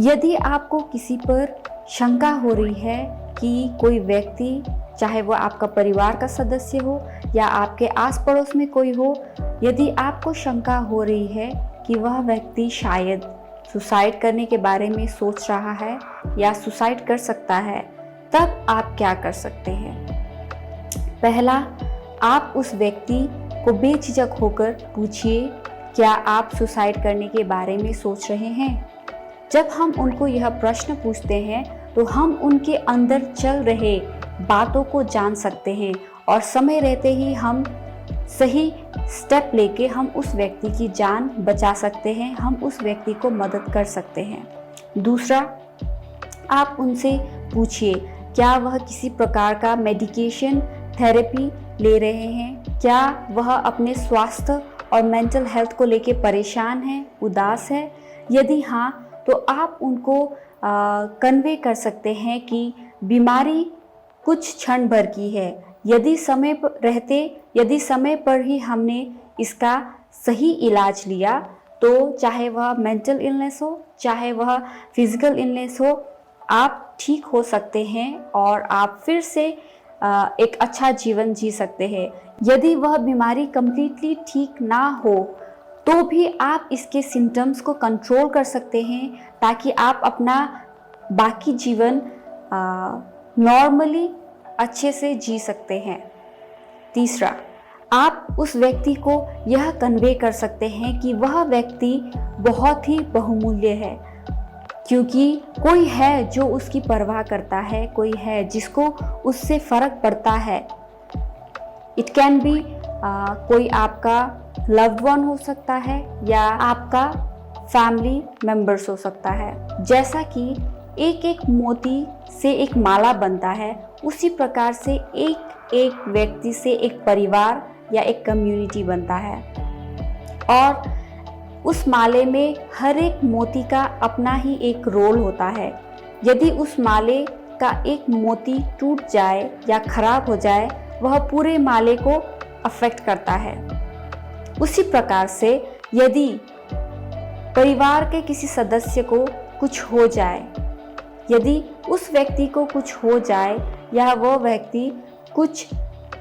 यदि आपको किसी पर शंका हो रही है कि कोई व्यक्ति, चाहे वो आपका परिवार का सदस्य हो या आपके आस पड़ोस में कोई हो, यदि आपको शंका हो रही है कि वह व्यक्ति शायद सुसाइड करने के बारे में सोच रहा है या सुसाइड कर सकता है, तब आप क्या कर सकते हैं? पहला, आप उस व्यक्ति को बेझिझक होकर पूछिए, क्या आप सुसाइड करने के बारे में सोच रहे हैं? जब हम उनको यह प्रश्न पूछते हैं तो हम उनके अंदर चल रहे बातों को जान सकते हैं और समय रहते ही हम सही स्टेप लेके हम उस व्यक्ति की जान बचा सकते हैं, हम उस व्यक्ति को मदद कर सकते हैं। दूसरा, आप उनसे पूछिए, क्या वह किसी प्रकार का मेडिकेशन, थेरेपी ले रहे हैं? क्या वह अपने स्वास्थ्य और मेंटल हेल्थ को लेके परेशान है, उदास है? यदि हाँ, तो आप उनको कन्वे कर सकते हैं कि बीमारी कुछ क्षण भर की है। यदि समय पर ही हमने इसका सही इलाज लिया, तो चाहे वह मेंटल इलनेस हो, चाहे वह फिजिकल इलनेस हो, आप ठीक हो सकते हैं और आप फिर से एक अच्छा जीवन जी सकते हैं। यदि वह बीमारी कंप्लीटली ठीक ना हो तो भी आप इसके सिम्टम्स को कंट्रोल कर सकते हैं, ताकि आप अपना बाकी जीवन नॉर्मली अच्छे से जी सकते हैं। तीसरा, आप उस व्यक्ति को यह कन्वे कर सकते हैं कि वह व्यक्ति बहुत ही बहुमूल्य है, क्योंकि कोई है जो उसकी परवाह करता है, कोई है जिसको उससे फ़र्क पड़ता है। इट कैन बी कोई आपका लव्ड वन हो सकता है या आपका फैमिली मेंबर्स हो सकता है। जैसा कि एक एक मोती से एक माला बनता है, उसी प्रकार से एक एक व्यक्ति से एक परिवार या एक कम्युनिटी बनता है। और उस माले में हर एक मोती का अपना ही एक रोल होता है। यदि उस माले का एक मोती टूट जाए या खराब हो जाए, वह पूरे माले को अफेक्ट करता है। उसी प्रकार से यदि परिवार के किसी सदस्य को कुछ हो जाए, यदि उस व्यक्ति को कुछ हो जाए या वह व्यक्ति कुछ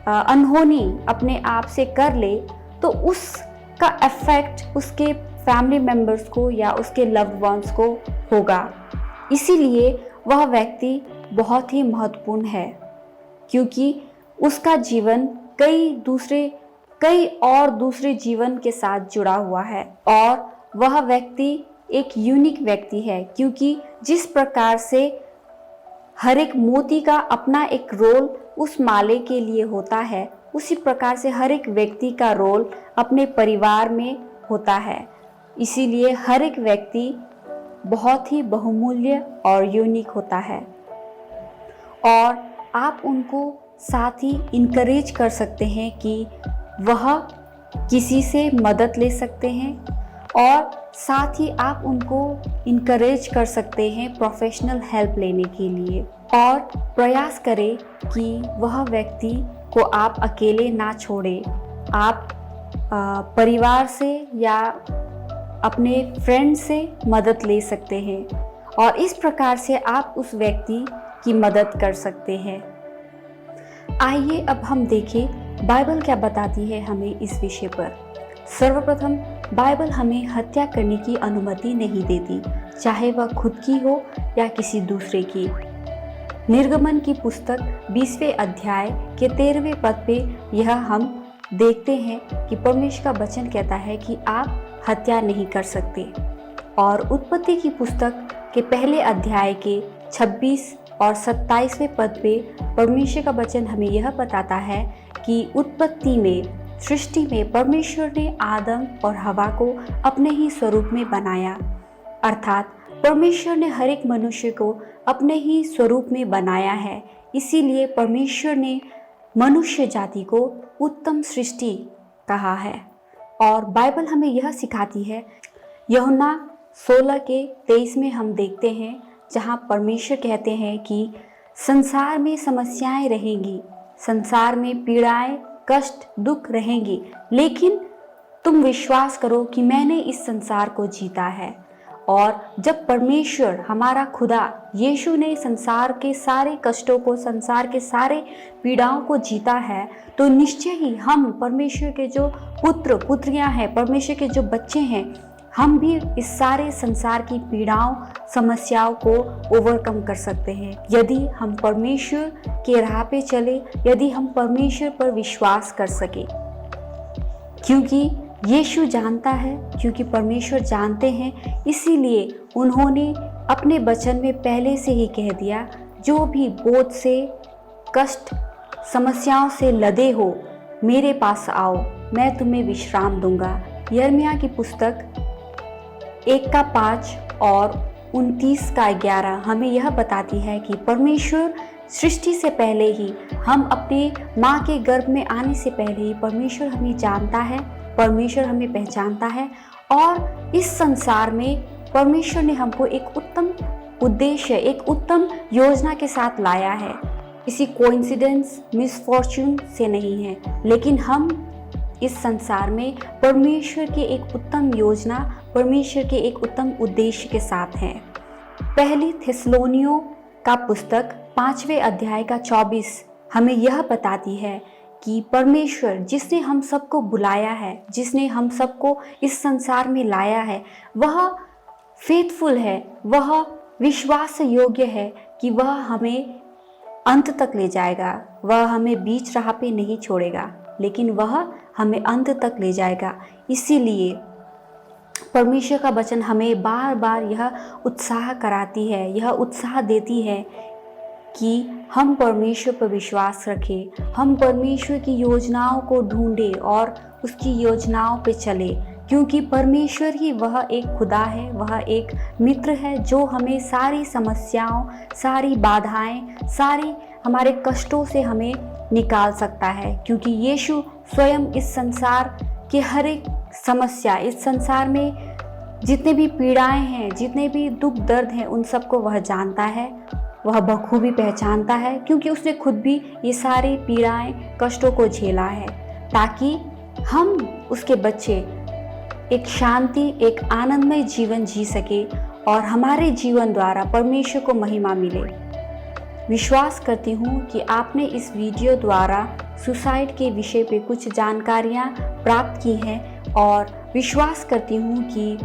अनहोनी अपने आप से कर ले, तो उसका इफेक्ट उसके फैमिली मेंबर्स को या उसके लव्ड वंस को होगा। इसीलिए वह व्यक्ति बहुत ही महत्वपूर्ण है, क्योंकि उसका जीवन कई और दूसरे जीवन के साथ जुड़ा हुआ है और वह व्यक्ति एक यूनिक व्यक्ति है, क्योंकि जिस प्रकार से हर एक मोती का अपना एक रोल उस माले के लिए होता है, उसी प्रकार से हर एक व्यक्ति का रोल अपने परिवार में होता है। इसीलिए हर एक व्यक्ति बहुत ही बहुमूल्य और यूनिक होता है और आप उनको साथ ही इनकरेज कर सकते हैं कि वह किसी से मदद ले सकते हैं और साथ ही आप उनको इनकरेज कर सकते हैं प्रोफेशनल हेल्प लेने के लिए। और प्रयास करें कि वह व्यक्ति को आप अकेले ना छोड़ें। आप परिवार से या अपने फ्रेंड से मदद ले सकते हैं और इस प्रकार से आप उस व्यक्ति की मदद कर सकते हैं। आइए अब हम देखें बाइबल क्या बताती है हमें इस विषय पर। सर्वप्रथम, बाइबल हमें हत्या करने की अनुमति नहीं देती, चाहे वह खुद की हो या किसी दूसरे की। निर्गमन की पुस्तक 20वें अध्याय के 13वें पद पे यह हम देखते हैं कि परमेश्वर का वचन कहता है कि आप हत्या नहीं कर सकते। और उत्पत्ति की पुस्तक के पहले अध्याय के 26 और 27वें पद पे परमेश्वर का वचन हमें यह बताता है कि उत्पत्ति में, सृष्टि में परमेश्वर ने आदम और हवा को अपने ही स्वरूप में बनाया। अर्थात परमेश्वर ने हर एक मनुष्य को अपने ही स्वरूप में बनाया है। इसीलिए परमेश्वर ने मनुष्य जाति को उत्तम सृष्टि कहा है। और बाइबल हमें यह सिखाती है, यूहन्ना 16 के 23 में हम देखते हैं, जहाँ परमेश्वर कहते हैं कि संसार में समस्याएं रहेंगी, संसार में पीड़ाएं, कष्ट, दुख रहेंगी, लेकिन तुम विश्वास करो कि मैंने इस संसार को जीता है। और जब परमेश्वर हमारा खुदा यीशु ने संसार के सारे कष्टों को, संसार के सारे पीड़ाओं को जीता है, तो निश्चय ही हम परमेश्वर के जो पुत्र पुत्रियां हैं, परमेश्वर के जो बच्चे हैं, हम भी इस सारे संसार की पीड़ाओं, समस्याओं को ओवरकम कर सकते हैं यदि हम परमेश्वर के राह पे चले, यदि हम परमेश्वर पर विश्वास कर सके। क्योंकि यीशु जानता है, क्योंकि परमेश्वर जानते हैं, इसीलिए उन्होंने अपने वचन में पहले से ही कह दिया, जो भी बोझ से, कष्ट, समस्याओं से लदे हो, मेरे पास आओ, मैं तुम्हें विश्राम दूंगा। यिर्मयाह की पुस्तक 1:5 और 29:11 हमें यह बताती है कि परमेश्वर सृष्टि से पहले ही, हम अपने माँ के गर्भ में आने से पहले ही परमेश्वर हमें जानता है, परमेश्वर हमें पहचानता है और इस संसार में परमेश्वर ने हमको एक उत्तम उद्देश्य, एक उत्तम योजना के साथ लाया है। किसी कोइंसिडेंस, मिसफॉर्च्यून से नहीं है, लेकिन हम इस संसार में परमेश्वर की एक उत्तम योजना, परमेश्वर के एक उत्तम उद्देश्य के साथ हैं। पहली थिस्सलुनीयों का पुस्तक 5वें अध्याय का 24 हमें यह बताती है कि परमेश्वर जिसने हम सबको बुलाया है, जिसने हम सबको इस संसार में लाया है, वह फेथफुल है, वह विश्वास योग्य है कि वह हमें अंत तक ले जाएगा, वह हमें बीच राह पे नहीं छोड़ेगा, लेकिन वह हमें अंत तक ले जाएगा। इसीलिए परमेश्वर का वचन हमें बार बार यह उत्साह कराती है, यह उत्साह देती है कि हम परमेश्वर पर विश्वास रखें, हम परमेश्वर की योजनाओं को ढूंढें और उसकी योजनाओं पे चले, क्योंकि परमेश्वर ही वह एक खुदा है, वह एक मित्र है जो हमें सारी समस्याओं, सारी बाधाएं, सारी हमारे कष्टों से हमें निकाल सकता है। क्योंकि यीशु स्वयं इस संसार के हर एक समस्या, इस संसार में जितने भी पीड़ाएं हैं, जितने भी दुख दर्द हैं, उन सबको वह जानता है, वह बखूबी पहचानता है, क्योंकि उसने खुद भी ये सारी पीड़ाएं, कष्टों को झेला है, ताकि हम उसके बच्चे एक शांति, एक आनंदमय जीवन जी सके और हमारे जीवन द्वारा परमेश्वर को महिमा मिले। विश्वास करती हूँ कि आपने इस वीडियो द्वारा सुसाइड के विषय पे कुछ जानकारियाँ प्राप्त की हैं और विश्वास करती हूँ कि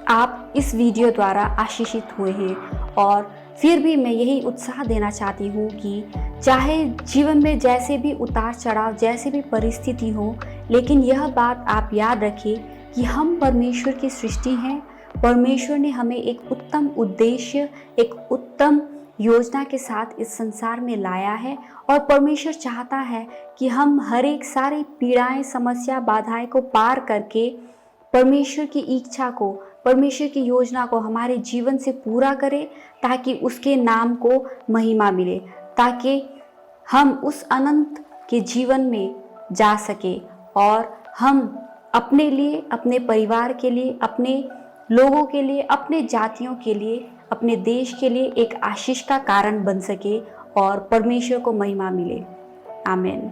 आप इस वीडियो द्वारा आशीषित हुए हैं। और फिर भी मैं यही उत्साह देना चाहती हूँ कि चाहे जीवन में जैसे भी उतार चढ़ाव, जैसे भी परिस्थिति हो, लेकिन यह बात आप याद रखिए कि हम परमेश्वर की सृष्टि हैं। परमेश्वर ने हमें एक उत्तम उद्देश्य, एक उत्तम योजना के साथ इस संसार में लाया है और परमेश्वर चाहता है कि हम हर एक सारी पीड़ाएं, समस्या, बाधाएं को पार करके परमेश्वर की इच्छा को, परमेश्वर की योजना को हमारे जीवन से पूरा करें, ताकि उसके नाम को महिमा मिले, ताकि हम उस अनंत के जीवन में जा सके और हम अपने लिए, अपने परिवार के लिए, अपने लोगों के लिए, अपने जातियों के लिए, अपने देश के लिए एक आशीष का कारण बन सके और परमेश्वर को महिमा मिले। आमीन।